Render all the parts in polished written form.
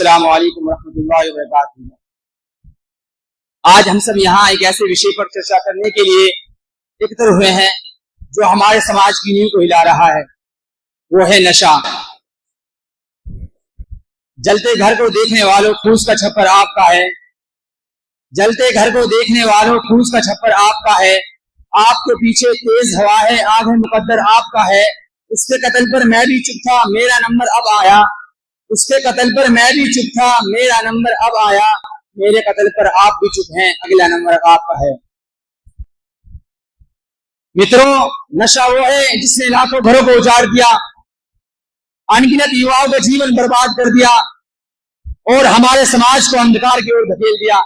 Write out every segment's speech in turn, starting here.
अस्सलामु अलैकुम रहमतुल्लाहि व बरकातुहू। आज हम सब यहाँ एक ऐसे विषय पर चर्चा करने के लिए एकत्र हुए हैं जो हमारे समाज की नींव को हिला रहा है, वो है नशा। जलते घर को देखने वालों फूस का छप्पर आपका है, जलते घर को देखने वालों फूस का छप्पर आपका है। आपके पीछे तेज हवा है, आग है मुकद्दर आपका है। उसके कत्ल पर मैं भी चुप था, मेरा नंबर अब आया। उसके कत्ल पर मैं भी चुप था, मेरा नंबर अब आया। मेरे कत्ल पर आप भी चुप हैं, अगला नंबर आपका है। मित्रों, नशा वो है जिसने लाखों घरों को उजाड़ दिया, अनगिनत युवाओं का जीवन बर्बाद कर दिया और हमारे समाज को अंधकार की ओर धकेल दिया।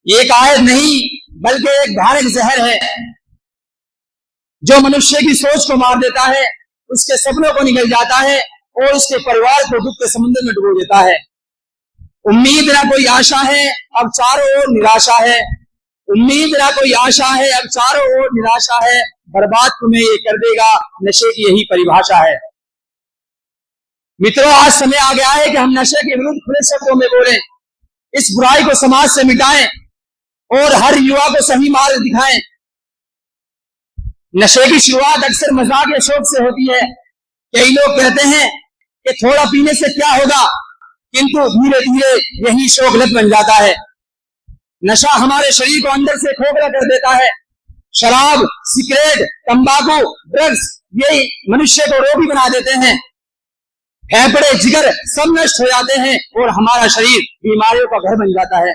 ये एक आयत नहीं बल्कि एक भयानक जहर है जो मनुष्य की सोच को मार देता है, उसके सपनों को निगल जाता है और उसके परिवार को दुख के समुद्र में डुबो देता है। उम्मीद ना कोई आशा है, अब चारों ओर निराशा है। उम्मीद ना कोई आशा है, अब चारों ओर निराशा है। बर्बाद तुम्हें ये कर देगा, नशे की यही परिभाषा है। मित्रों, आज समय आ गया है कि हम नशे के विरुद्ध खुले शब्दों में बोलें, इस बुराई को समाज से मिटाएं और हर युवा को सही मार्ग दिखाएं। नशे की शुरुआत अक्सर मजाक या शौक से होती है। कई लोग कहते हैं कि थोड़ा पीने से क्या होगा, किंतु धीरे धीरे यही शौक लत बन जाता है। नशा हमारे शरीर को अंदर से खोखला कर देता है। शराब, सिगरेट, तंबाकू, ड्रग्स यही मनुष्य को रोगी बना देते हैं। फेफड़े, जिगर सब नष्ट हो जाते हैं और हमारा शरीर बीमारियों का घर बन जाता है।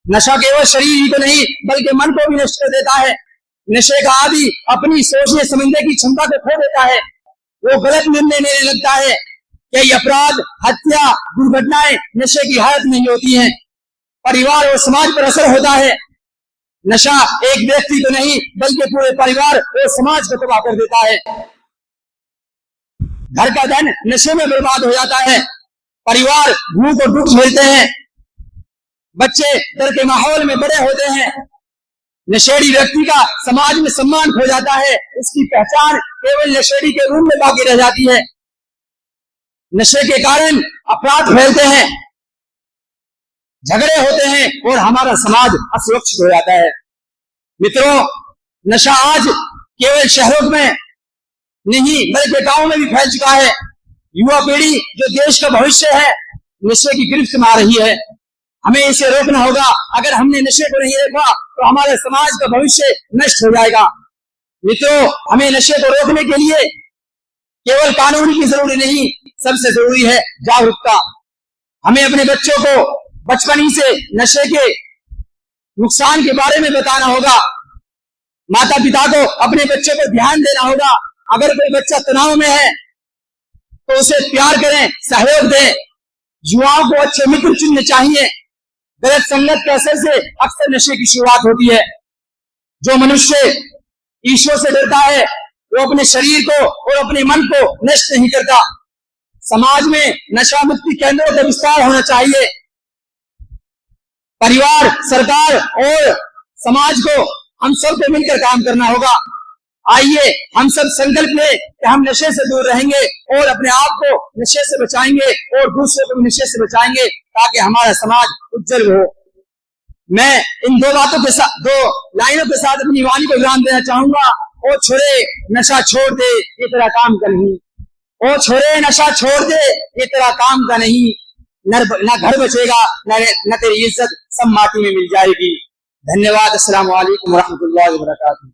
नशा केवल शरीर ही को नहीं बल्कि मन को भी नष्ट कर देता है। नशे का आदि अपनी सोचने समझने की क्षमता को खो देता है। वो गलत निर्णय लेने लगता है। कई अपराध, हत्या, दुर्घटनाएं नशे की हालत नहीं होती हैं। परिवार और समाज पर असर होता है। नशा एक व्यक्ति को नहीं बल्कि पूरे परिवार और समाज को तबाह कर देता है। घर का धन नशे में बर्बाद हो जाता है। परिवार भूख और दुख झेलते हैं। बच्चे डर के माहौल में बड़े होते हैं। नशेड़ी व्यक्ति का समाज में सम्मान खो जाता है। उसकी पहचान केवल नशेड़ी के रूप में बाकी रह जाती है। नशे के कारण अपराध फैलते हैं, झगड़े होते हैं और हमारा समाज असुरक्षित हो जाता है। मित्रों, नशा आज केवल शहरों में नहीं बल्कि गांवों में भी फैल चुका है। युवा पीढ़ी जो देश का भविष्य है, नशे की गिरफ्त में आ रही है। हमें इसे रोकना होगा। अगर हमने नशे को नहीं रोका तो हमारे समाज का भविष्य नष्ट हो जाएगा। मित्रों, हमें नशे को रोकने के लिए केवल कानून की जरूरी नहीं, सबसे जरूरी है जागरूकता। हमें अपने बच्चों को बचपन ही से नशे के नुकसान के बारे में बताना होगा। माता पिता को अपने बच्चों पर ध्यान देना होगा। अगर कोई बच्चा तनाव में है तो उसे प्यार करें, सहयोग दें। युवाओं को अच्छे मित्र चुनने चाहिए। गलत संगत के असर से अक्सर नशे की शुरुआत होती है। जो मनुष्य ईश्वर से डरता है वो अपने शरीर को और अपने मन को नष्ट नहीं करता। समाज में नशा मुक्ति केंद्रों का विस्तार होना चाहिए। परिवार, सरकार और समाज को हम सबको मिलकर काम करना होगा। आइए हम सब संकल्प लें कि हम नशे से दूर रहेंगे और अपने आप को नशे से बचाएंगे और दूसरे को भी नशे से बचाएंगे ताकि हमारा समाज उज्जवल हो। मैं इन दो लाइनों के साथ अपनी वाणी को विराम देना चाहूंगा। ओ छोरे नशा छोड़ दे, ये तेरा काम का नहीं। ओ छोरे नशा छोड़ दे, ये तेरा काम का नहीं। न घर बचेगा न तेरी इज्जत सब माटी में मिल जाएगी। धन्यवाद। अस्सलाम वालेकुम रहमतुल्लाहि व बरकातुहू।